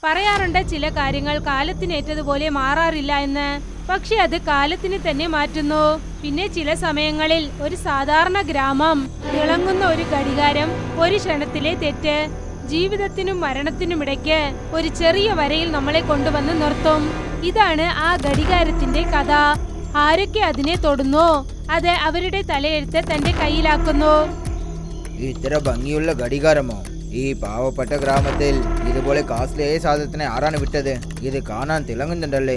പറയാറുണ്ട് ചില കാര്യങ്ങൾ കാലത്തിനേറ്റതുപോലെ മാറാറില്ല എന്ന്. പക്ഷെ അത് കാലത്തിന് തന്നെ മാറ്റുന്നു. പിന്നെ ചില സമയങ്ങളിൽ ഒരു സാധാരണ ഗ്രാമം, തിളങ്ങുന്ന ഒരു ഘടികാരം, ഒരു ക്ഷണത്തിലെ തെറ്റ്, ജീവിതത്തിനും മരണത്തിനുമിടയ്ക്ക് ഒരു ചെറിയ വരയിൽ നമ്മളെ കൊണ്ടുവന്ന് നിർത്തും. ഇതാണ് ആ ഘടികാരത്തിന്റെ കഥ. ആരൊക്കെ അതിനെ തൊടുന്നു, അത് അവരുടെ തലയെഴുത്ത് തന്റെ കയ്യിലാക്കുന്നു. ഇത്ര ഭംഗിയുള്ള ഘടികാരമോ? ഈ പാവപ്പെട്ട ഗ്രാമത്തിൽ ഇതുപോലെ കാസ്റ്ലിയായ സാധനത്തിനെ ആരാണ് വിട്ടത്? ഇത് കാണാൻ തിളങ്ങുന്നുണ്ടല്ലേ.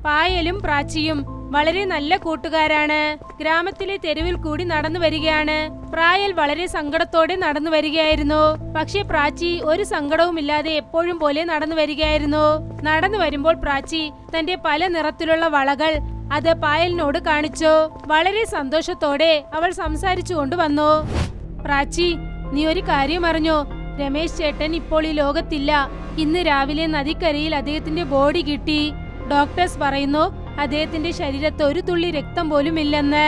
പായലും പ്രാച്ചിയും വളരെ നല്ല കൂട്ടുകാരാണ്. ഗ്രാമത്തിലെ തെരുവിൽ കൂടി നടന്നു വരികയാണ്. പ്രായൽ വളരെ സങ്കടത്തോടെ നടന്നു വരികയായിരുന്നു. പക്ഷേ പ്രാച്ചി ഒരു സങ്കടവുമില്ലാതെ എപ്പോഴും പോലെ നടന്നു വരികയായിരുന്നു. നടന്നു വരുമ്പോൾ പ്രാച്ചി തന്റെ പല നിറത്തിലുള്ള വളകൾ അത് പായലിനോട് കാണിച്ചു. വളരെ സന്തോഷത്തോടെ അവൾ സംസാരിച്ചു കൊണ്ടുവന്നു. പ്രാച്ചി, നീ ഒരു കാര്യം അറിഞ്ഞോ? രമേശ് ചേട്ടൻ ഇപ്പോൾ ഈ ലോകത്തില്ല. ഇന്ന് രാവിലെ നദിക്കരയിൽ അദ്ദേഹത്തിന്റെ ബോഡി കിട്ടി. ഡോക്ടേഴ്സ് പറയുന്നു അദ്ദേഹത്തിന്റെ ശരീരത്ത് ഒരു തുള്ളി രക്തം പോലും ഇല്ലെന്ന്.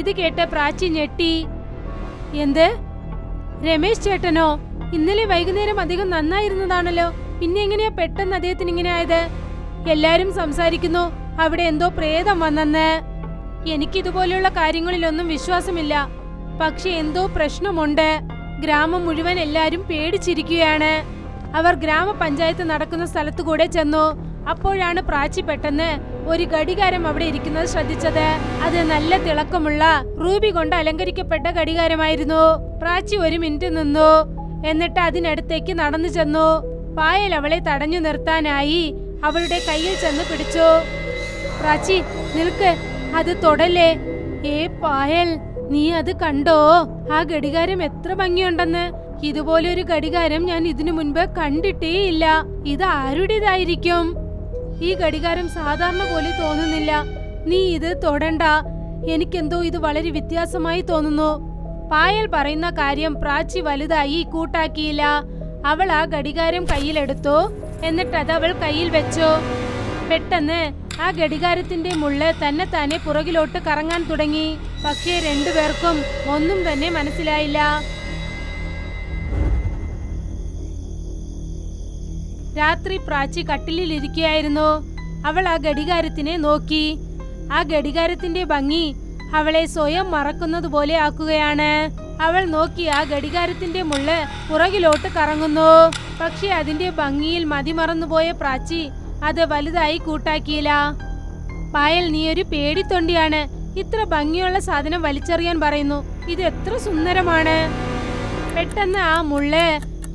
ഇത് കേട്ട് പ്രാച്ചി ഞെട്ടി. എന്ത്? രമേശ് ചേട്ടനോ? ഇന്നലെ വൈകുന്നേരം അധികം നന്നായിരുന്നതാണല്ലോ, പിന്നെ എങ്ങനെയാ പെട്ടെന്ന് അദ്ദേഹത്തിന് ഇങ്ങനെ ആയത്? എല്ലാരും സംസാരിക്കുന്നു അവിടെ എന്തോ പ്രേതം വന്നെന്ന്. എനിക്കിതുപോലെയുള്ള കാര്യങ്ങളിലൊന്നും വിശ്വാസമില്ല. പക്ഷെ എന്തോ പ്രശ്നമുണ്ട്. ഗ്രാമം മുഴുവൻ എല്ലാരും പേടിച്ചിരിക്കുകയാണ്. അവർ ഗ്രാമപഞ്ചായത്ത് നടക്കുന്ന സ്ഥലത്തു കൂടെ ചെന്നു. അപ്പോഴാണ് പ്രാച്ചി പെട്ടെന്ന് ഒരു ഘടികാരം അവിടെ ഇരിക്കുന്നത് ശ്രദ്ധിച്ചത്. അത് നല്ല തിളക്കമുള്ള റൂബി കൊണ്ട് അലങ്കരിക്കപ്പെട്ട ഘടികാരമായിരുന്നു. പ്രാച്ചി ഒരു മിനിറ്റ് നിന്നു. എന്നിട്ട് അതിനടുത്തേക്ക് നടന്നു ചെന്നു. പായൽ അവളെ തടഞ്ഞു നിർത്താനായി അവളുടെ കയ്യിൽ ചെന്ന് പിടിച്ചു. പ്രാച്ചി, നിൽക്ക്, അത് തൊടല്ലേ. പായൽ, നീ അത് കണ്ടോ? ആ ഘടികാരം എത്ര ഭംഗിയുണ്ടെന്ന്. ഇതുപോലൊരു ഘടികാരം ഞാൻ ഇതിനു മുൻപ് കണ്ടിട്ടേ ഇല്ല. ഇത് ആരുടേതായിരിക്കും? ഈ ഘടികാരം സാധാരണ പോലെ തോന്നുന്നില്ല. നീ ഇത് തൊടണ്ട. എനിക്കെന്തോ ഇത് വളരെ വ്യത്യാസമായി തോന്നുന്നു. പായൽ പറയുന്ന കാര്യം പ്രാച്ചി വലുതായി കൂട്ടാക്കിയില്ല. അവൾ ആ ഘടികാരം കയ്യിലെടുത്തു. എന്നിട്ട് അത് അവൾ കയ്യിൽ വെച്ചു. പെട്ടെന്ന് ആ ഘടികാരത്തിന്റെ മുള്ള് തന്നെ താനെ പുറകിലോട്ട് കറങ്ങാൻ തുടങ്ങി. പക്ഷേ രണ്ടുപേർക്കും ഒന്നും തന്നെ മനസ്സിലായില്ല. രാത്രി പ്രാച്ചി കട്ടിലിൽ ഇരിക്കുകയായിരുന്നു. അവൾ ആ ഘടികാരത്തിനെ നോക്കി. ആ ഘടികാരത്തിന്റെ ഭംഗി അവളെ സ്വയം മറക്കുന്നത് പോലെ ആക്കുകയാണ്. അവൾ നോക്കി ആ ഘടികാരത്തിന്റെ മുള്ള് പുറകിലോട്ട് കറങ്ങുന്നു. പക്ഷെ അതിന്റെ ഭംഗിയിൽ മതിമറന്നുപോയ പ്രാച്ചി അത് വലുതായി കൂട്ടാക്കിയില്ല. പായൽ, നീ ഒരു പേടിത്തൊണ്ടിയാണ്. ഇത്ര ഭംഗിയുള്ള സാധനം വലിച്ചെറിയാൻ പറയുന്നു. ഇത് എത്ര സുന്ദരമാണ്. പെട്ടെന്ന് ആ മുള്ള്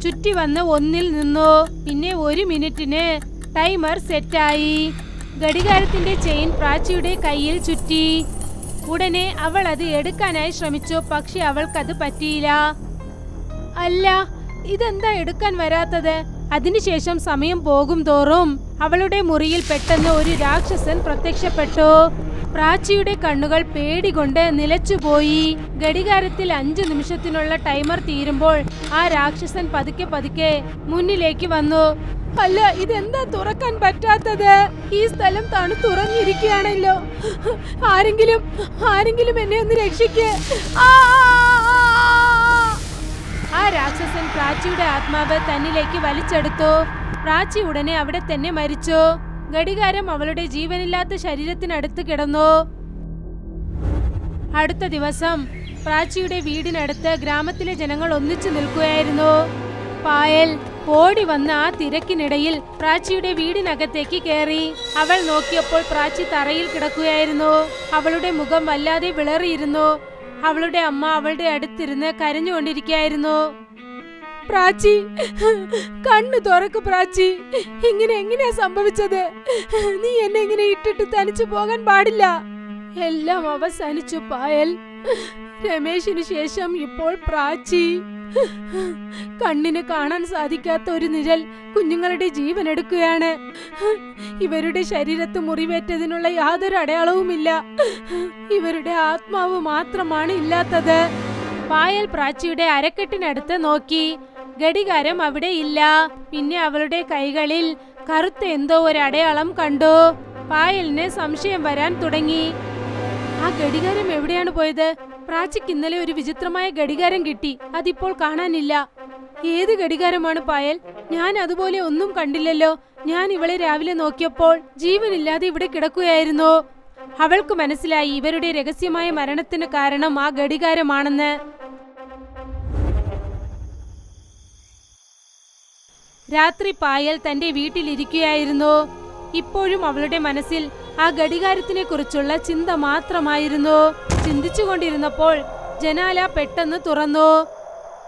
ചുറ്റി വന്ന് ഒന്നിൽ നിന്നു. പിന്നെ ഒരു മിനിറ്റിന് ടൈമർ സെറ്റായി. ഘടികാരത്തിന്റെ ചെയിൻ പ്രാച്ചിയുടെ കയ്യിൽ ചുറ്റി. ഉടനെ അവൾ അത് എടുക്കാനായി ശ്രമിച്ചു. പക്ഷെ അവൾക്കത് പറ്റിയില്ല. അല്ല, ഇതെന്താ എടുക്കാൻ വരാത്തത്? അതിനുശേഷം സമയം പോകും തോറും അവളുടെ മുറിയിൽ പെട്ടെന്ന് ഒരു രാക്ഷസൻ പ്രത്യക്ഷപ്പെട്ടു. പ്രാച്ചിയുടെ കണ്ണുകൾ പേടികൊണ്ട് നിലച്ചുപോയി. ഘടികാരത്തിൽ 5 നിമിഷത്തിനുള്ള ടൈമർ തീരുമ്പോൾ ആ രാക്ഷസൻ പതുക്കെ പതുക്കെ മുന്നിലേക്ക് വന്നു. അല്ല, ഇതെന്താ തുറക്കാൻ പറ്റാത്തത്? ഈ സ്ഥലം തണുത്തുറഞ്ഞിരിക്കുകയാണല്ലോ. ആരെങ്കിലും എന്നെ ഒന്ന് രക്ഷിക്കേ. ആ രാക്ഷസൻ പ്രാച്ചിയുടെ ആത്മാവ് തന്നിലേക്ക് വലിച്ചെടുത്തു. പ്രാച്ചി ഉടനെ അവിടെ തന്നെ മരിച്ചു. ഘടികാരം അവളുടെ ജീവനില്ലാത്ത ശരീരത്തിനടുത്ത് കിടന്നു. അടുത്ത ദിവസം പ്രാച്ചിയുടെ വീടിനടുത്ത് ഗ്രാമത്തിലെ ജനങ്ങൾ ഒന്നിച്ചു നിൽക്കുകയായിരുന്നു. പായൽ ഓടി വന്ന ആ തിരക്കിനിടയിൽ പ്രാച്ചിയുടെ വീടിനകത്തേക്ക് കയറി. അവൾ നോക്കിയപ്പോൾ പ്രാച്ചി തറയിൽ കിടക്കുകയായിരുന്നു. അവളുടെ മുഖം വല്ലാതെ വിളറിയിരുന്നു. അവളുടെ അമ്മ അവളുടെ അടുത്തിരുന്ന് കരഞ്ഞുകൊണ്ടിരിക്കുകയായിരുന്നു. പ്രാച്ചി, കണ്ണു തുറക്ക് പ്രാച്ചി. എങ്ങനെയാ സംഭവിച്ചത്? നീ എന്നെ ഇങ്ങനെ ഇട്ടിട്ട് തനിച്ചു പോകാൻ പാടില്ല. എല്ലാം അവസാനിച്ചു പായൽ. രമേശിന് ശേഷം ഇപ്പോൾ പ്രാച്ചി. കണ്ണിന് കാണാൻ സാധിക്കാത്ത ഒരു നിഴൽ കുഞ്ഞുങ്ങളുടെ ജീവൻ എടുക്കുകയാണ്. ഇവരുടെ ശരീരത്ത് മുറിവേറ്റതിനുള്ള യാതൊരു അടയാളവുമില്ല. ഇവരുടെ ആത്മാവ് മാത്രമാണ് ഇല്ലാത്തത്. പായൽ പ്രാച്ചിയുടെ അരക്കെട്ടിനടുത്ത് നോക്കി. ഘടികാരം അവിടെ ഇല്ല. പിന്നെ അവളുടെ കൈകളിൽ കറുത്ത എന്തോ ഒരു അടയാളം കണ്ടു. പായലിന് സംശയം വരാൻ തുടങ്ങി. ആ ഘടികാരം എവിടെയാണ് പോയത്? പ്രാച്ചിക്ക് ഇന്നലെ ഒരു വിചിത്രമായ ഘടികാരം കിട്ടി. അതിപ്പോൾ കാണാനില്ല. ഏത് ഘടികാരമാണ് പായൽ? ഞാൻ അതുപോലെ ഒന്നും കണ്ടില്ലല്ലോ. ഞാൻ ഇവളെ രാവിലെ നോക്കിയപ്പോൾ ജീവനില്ലാതെ ഇവിടെ കിടക്കുകയായിരുന്നു. അവൾക്ക് മനസ്സിലായി ഇവരുടെ രഹസ്യമായ മരണത്തിന് കാരണം ആ ഘടികാരമാണെന്ന്. രാത്രി പായൽ തന്റെ വീട്ടിലിരിക്കുകയായിരുന്നു. ഇപ്പോഴും അവളുടെ മനസ്സിൽ ആ ഘടികാരത്തിനെ കുറിച്ചുള്ള ചിന്ത മാത്രമായിരുന്നു. ചിന്തിച്ചുകൊണ്ടിരുന്നപ്പോൾ ജനാല പെട്ടെന്ന് തുറന്നു.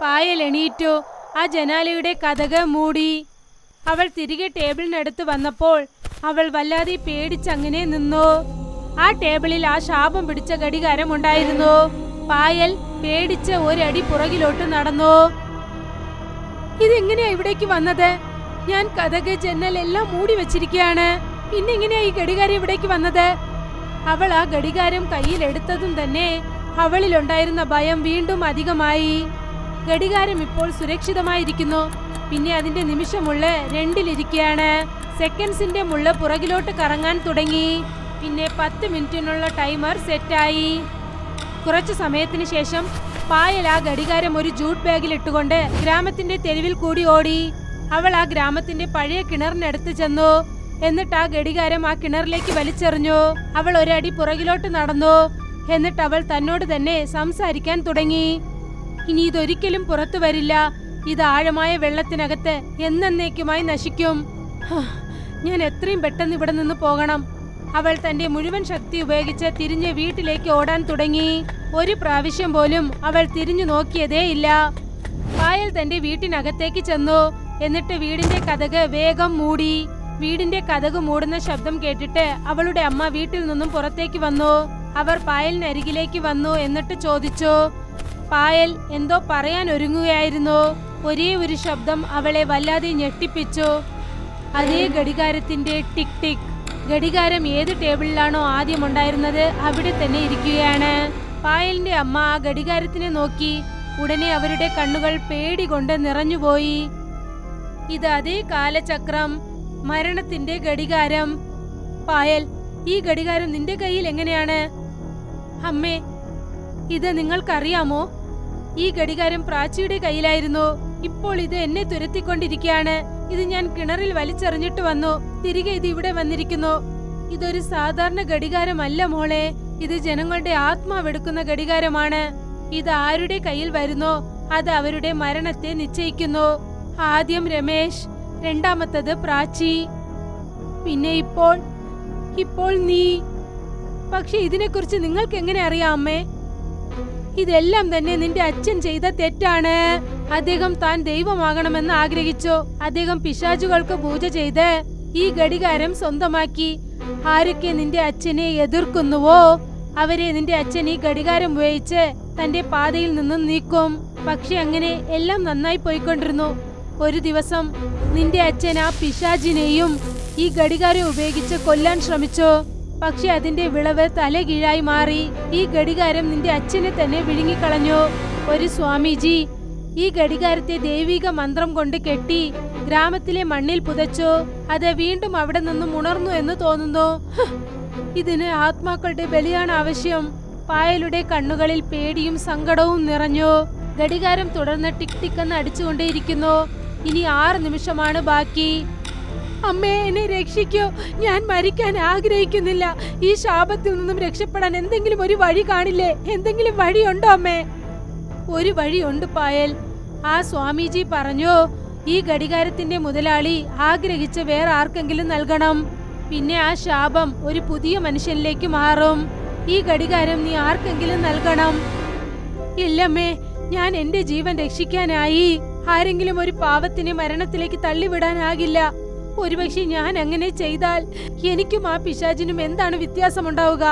പായൽ എണീറ്റു. ആ ജനാലയുടെ കതക് മൂടി. അവൾ തിരികെ ടേബിളിനടുത്ത് വന്നപ്പോൾ അവൾ വല്ലാതെ പേടിച്ചങ്ങനെ നിന്നു. ആ ടേബിളിൽ ആ ശാപം പിടിച്ച ഘടികാരം ഉണ്ടായിരുന്നു. പായൽ പേടിച്ച് ഒരടി പുറകിലോട്ട് നടന്നു. ഇതെങ്ങനെയാ ഇവിടേക്ക് വന്നത്? ഞാൻ കതക് ജനൽ എല്ലാം മൂടി വെച്ചിരിക്കുകയാണ്. പിന്നെ എങ്ങനെയാ ഈ ഘടികാരം ഇവിടേക്ക് വന്നത്? അവൾ ആ ഘടികാരം കയ്യിലെടുത്തതും തന്നെ അവളിലുണ്ടായിരുന്ന ഭയം വീണ്ടും അധികമായി. ഘടികാരം ഇപ്പോൾ സുരക്ഷിതമായിരിക്കുന്നു. പിന്നെ അതിന്റെ നിമിഷമുള്ള രണ്ടിലിരിക്കുകയാണ്. സെക്കൻഡ്സിന്റെ മുള്ള പുറകിലോട്ട് കറങ്ങാൻ തുടങ്ങി. പിന്നെ 10 മിനിറ്റിനുള്ള ടൈമർ സെറ്റായി. കുറച്ചു സമയത്തിന് ശേഷം പായൽ ആ ഘടികാരം ഒരു ജൂട്ട് ബാഗിൽ ഇട്ടുകൊണ്ട് ഗ്രാമത്തിന്റെ തെരുവിൽ കൂടി ഓടി. അവൾ ആ ഗ്രാമത്തിന്റെ പഴയ കിണറിനടുത്ത് ചെന്നു. എന്നിട്ട് ആ ഘടികാരം ആ കിണറിലേക്ക് വലിച്ചെറിഞ്ഞു. അവൾ ഒരടി പുറകിലോട്ട് നടന്നു. എന്നിട്ട് അവൾ തന്നോട് തന്നെ സംസാരിക്കാൻ തുടങ്ങി. ഇനി ഇതൊരിക്കലും പുറത്തു വരില്ല. ഇത് ആഴമായ വെള്ളത്തിനകത്ത് എന്നേക്കുമായി നശിക്കും. ഞാൻ എത്രയും പെട്ടെന്ന് ഇവിടെ നിന്ന് പോകണം. അവൾ തന്റെ മുഴുവൻ ശക്തി ഉപയോഗിച്ച് തിരിഞ്ഞ് വീട്ടിലേക്ക് ഓടാൻ തുടങ്ങി. ഒരു പ്രാവശ്യം പോലും അവൾ തിരിഞ്ഞു നോക്കിയതേയില്ല. പായൽ തന്റെ വീട്ടിനകത്തേക്ക് ചെന്നു. എന്നിട്ട് വീടിന്റെ കതക് വേഗം മൂടി. വീടിന്റെ കതക് മൂടുന്ന ശബ്ദം കേട്ടിട്ട് അവളുടെ അമ്മ വീട്ടിൽ നിന്നും പുറത്തേക്ക് വന്നു. അവർ പായലിനരികിലേക്ക് വന്നു. എന്നിട്ട് ചോദിച്ചു. പായൽ എന്തോ പറയാൻ ഒരുങ്ങുകയായിരുന്നു. ഒരേ ഒരു ശബ്ദം അവളെ വല്ലാതെ ഞെട്ടിപ്പിച്ചു. അതേ ഘടികാരത്തിന്റെ ടിക് ടിക്. ഘടികാരം ഏത് ടേബിളിലാണോ ആദ്യം ഉണ്ടായിരുന്നത് അവിടെ തന്നെ ഇരിക്കുകയാണ്. പായലിന്റെ അമ്മ ആ ഘടികാരത്തിനെ നോക്കി. ഉടനെ അവരുടെ കണ്ണുകൾ പേടി കൊണ്ട് നിറഞ്ഞുപോയി. ഇത് അതേ കാലചക്രം, മരണത്തിന്റെ ഘടികാരം. പായൽ, ഈ ഘടികാരം നിന്റെ കയ്യിൽ എങ്ങനെയാണ്? അമ്മേ, ഇത് നിങ്ങൾക്കറിയാമോ? ഈ ഘടികാരം പ്രാച്ചിയുടെ കയ്യിലായിരുന്നു. ഇപ്പോൾ ഇത് എന്നെ തുരത്തിക്കൊണ്ടിരിക്കുകയാണ്. ഇത് ഞാൻ കിണറിൽ വലിച്ചെറിഞ്ഞിട്ട് വന്നു. തിരികെ ഇത് ഇവിടെ വന്നിരിക്കുന്നു. ഇതൊരു സാധാരണ ഘടികാരമല്ല മോളെ. ഇത് ജനങ്ങളുടെ ആത്മാവെടുക്കുന്ന ഘടികാരമാണ്. ഇത് ആരുടെ കയ്യിൽ വരുന്നോ അത് അവരുടെ മരണത്തെ നിശ്ചയിക്കുന്നു. ആദ്യം രമേശ്, രണ്ടാമത്തത് പ്രാച്ചി, പിന്നെ ഇപ്പോൾ നീ. പക്ഷെ ഇതിനെക്കുറിച്ച് നിങ്ങൾക്ക് എങ്ങനെ അറിയാം അമ്മേ? ഇതെല്ലാം തന്നെ നിന്റെ അച്ഛൻ ചെയ്ത തെറ്റാണ്. അദ്ദേഹം താൻ ദൈവമാകണമെന്ന് ആഗ്രഹിച്ചു. അദ്ദേഹം പിശാചുകൾക്ക് പൂജ ചെയ്ത് ഈ ഘടികാരം സ്വന്തമാക്കി. ആരൊക്കെ നിന്റെ അച്ഛനെ എതിർക്കുന്നുവോ അവരെ നിന്റെ അച്ഛൻ ഈ ഘടികാരം ഉപയോഗിച്ച് തന്റെ പാതയിൽ നിന്നും നീക്കും. പക്ഷെ അങ്ങനെ എല്ലാം നന്നായി പോയിക്കൊണ്ടിരുന്നു. ഒരു ദിവസം നിന്റെ അച്ഛൻ ആ പിശാചിനെയും ഈ ഘടികാരം ഉപയോഗിച്ച് കൊല്ലാൻ ശ്രമിച്ചു. പക്ഷെ അതിന്റെ വിളവ് തലകീഴായി മാറി. ഈ ഘടികാരം നിന്റെ അച്ഛനെ തന്നെ വിഴുങ്ങിക്കളഞ്ഞു. ഒരു സ്വാമിജി ഈ ഘടികാരത്തെ ദൈവിക മന്ത്രം കൊണ്ട് കെട്ടി ഗ്രാമത്തിലെ മണ്ണിൽ പുതച്ചു. അത് വീണ്ടും അവിടെ നിന്നും ഉണർന്നു എന്ന് തോന്നുന്നു. ഇതിന് ആത്മാക്കളുടെ ബലിയാണ് ആവശ്യം. പായലുടെ കണ്ണുകളിൽ പേടിയും സങ്കടവും നിറഞ്ഞു. ഘടികാരം തുടർന്ന് ടിക് ടിക് എന്ന് അടിച്ചുകൊണ്ടേയിരിക്കുന്നു. ഇനി 6 നിമിഷമാണ് ബാക്കി. അമ്മേ, എന്നെ രക്ഷിക്കൂ. ഞാൻ മരിക്കാൻ ആഗ്രഹിക്കുന്നില്ല. ഈ ശാപത്തിൽ നിന്നും രക്ഷപ്പെടാൻ എന്തെങ്കിലും ഒരു വഴി കാണില്ലേ? എന്തെങ്കിലും വഴിയുണ്ടോ അമ്മേ? ഒരു വഴിയുണ്ട് പായൽ. ആ സ്വാമിജി പറഞ്ഞു, ഈ ഘടികാരത്തിന്റെ മുതലാളി ആഗ്രഹിച്ച് വേറെ ആർക്കെങ്കിലും നൽകണം. പിന്നെ ആ ശാപം ഒരു പുതിയ മനുഷ്യനിലേക്ക് മാറും. ഈ ഘടികാരം നീ ആർക്കെങ്കിലും നൽകണം. ഇല്ലമ്മേ, ഞാൻ എന്റെ ജീവൻ രക്ഷിക്കാനായി ആരെങ്കിലും ഒരു പാവത്തിനെ മരണത്തിലേക്ക് തള്ളിവിടാനാകില്ല. ഒരുപക്ഷെ ഞാൻ അങ്ങനെ ചെയ്താൽ എനിക്കും ആ പിശാചിനും എന്താണ് വ്യത്യാസമുണ്ടാവുക?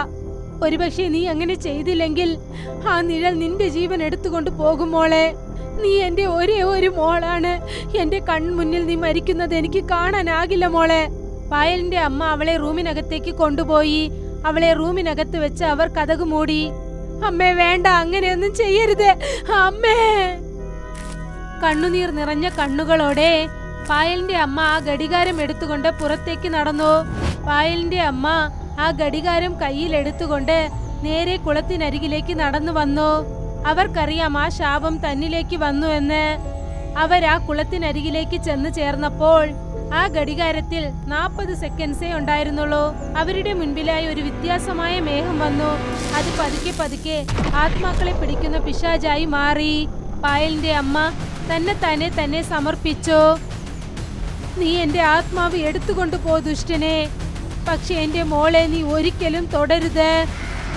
ഒരുപക്ഷെ നീ അങ്ങനെ ചെയ്തില്ലെങ്കിൽ ആ നിഴൽ നിന്റെ ജീവൻ എടുത്തുകൊണ്ട് പോകും മോളെ. നീ എന്റെ ഒരേ ഒരു മോളാണ്. എന്റെ കൺമുന്നിൽ നീ മരിക്കുന്നത് എനിക്ക് കാണാനാകില്ല മോളെ. പായലിന്റെ അമ്മ അവളെ റൂമിനകത്തേക്ക് കൊണ്ടുപോയി. അവളെ റൂമിനകത്ത് വെച്ച് അവർ കതക് മൂടി. അമ്മേ, വേണ്ട, അങ്ങനെയൊന്നും ചെയ്യരുത് അമ്മേ. കണ്ണുനീർ നിറഞ്ഞ കണ്ണുകളോടെ പായലിന്റെ അമ്മ ആ ഘടികാരം എടുത്തുകൊണ്ട് പുറത്തേക്ക് നടന്നു. പായലിന്റെ അമ്മ ആ ഘടികാരം കയ്യിലെടുത്തുകൊണ്ട് നേരെ കുളത്തിനരികിലേക്ക് നടന്നു വന്നു. അവർക്കറിയാം ആ ശാപം തന്നിലേക്ക് വന്നു എന്ന്. അവർ ആ കുളത്തിനരികിലേക്ക് ചെന്ന് ചേർന്നപ്പോൾ ആ ഘടികാരത്തിൽ 40 സെക്കൻഡ്സേ ഉണ്ടായിരുന്നുള്ളൂ. അവരുടെ മുൻപിലായി ഒരു വ്യത്യാസമായ മേഘം വന്നു. അത് പതുക്കെ പതുക്കെ ആത്മാക്കളെ പിടിക്കുന്ന പിശാചായി മാറി. പായലിന്റെ അമ്മ തന്നെ സമർപ്പിച്ചു. നീ എന്റെ ആത്മാവ് എടുത്തുകൊണ്ടു പോ ദുഷ്ടനെ, പക്ഷെ എന്റെ മോളെ നീ ഒരിക്കലും തൊടരുത്.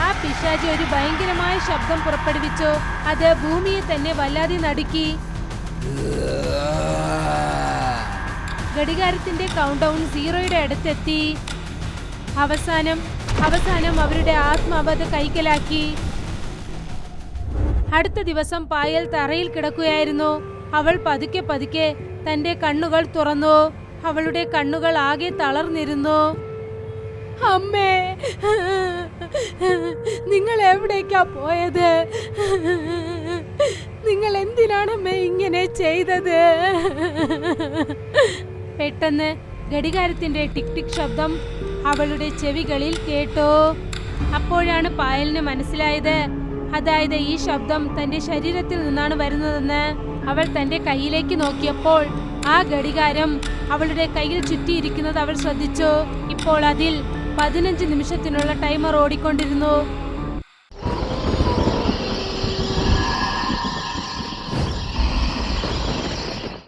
ആ പിശാചി ഒരു ഭയങ്കരമായ ശബ്ദം പുറപ്പെടുവിച്ചു. അത് ഭൂമിയെ തന്നെ വല്ലാതെ നടുക്കി. ഘടികാരത്തിന്റെ കൗണ്ട് ഡൗൺ 0യുടെ അടുത്തെത്തി. അവസാനം അവരുടെ ആത്മാവ് അത് കൈക്കലാക്കി. അടുത്ത ദിവസം പായൽ തറയിൽ കിടക്കുകയായിരുന്നു. അവൾ പതുക്കെ പതുക്കെ തന്റെ കണ്ണുകൾ തുറന്നു. അവളുടെ കണ്ണുകൾ ആകെ തളർന്നിരുന്നു. അമ്മേ, നിങ്ങൾ എവിടേക്കാ പോയത്? നിങ്ങൾ എന്തിനാണമ്മേ ഇങ്ങനെ ചെയ്തത്? പെട്ടെന്ന് ഘടികാരത്തിന്റെ ടിക് ടിക് ശബ്ദം അവളുടെ ചെവികളിൽ കേട്ടു. അപ്പോഴാണ് പായലിന് മനസ്സിലായത്, അതായത് ഈ ശബ്ദം തന്റെ ശരീരത്തിൽ നിന്നാണ് വരുന്നതെന്ന്. അവൾ തന്റെ കയ്യിലേക്ക് നോക്കിയപ്പോൾ ആ ഘടികാരം അവളുടെ കയ്യിൽ ചുറ്റിയിരിക്കുന്നത് അവൾ ശ്രദ്ധിച്ചു. ഇപ്പോൾ അതിൽ 15 നിമിഷത്തിനുള്ള ടൈമർ ഓടിക്കൊണ്ടിരുന്നു.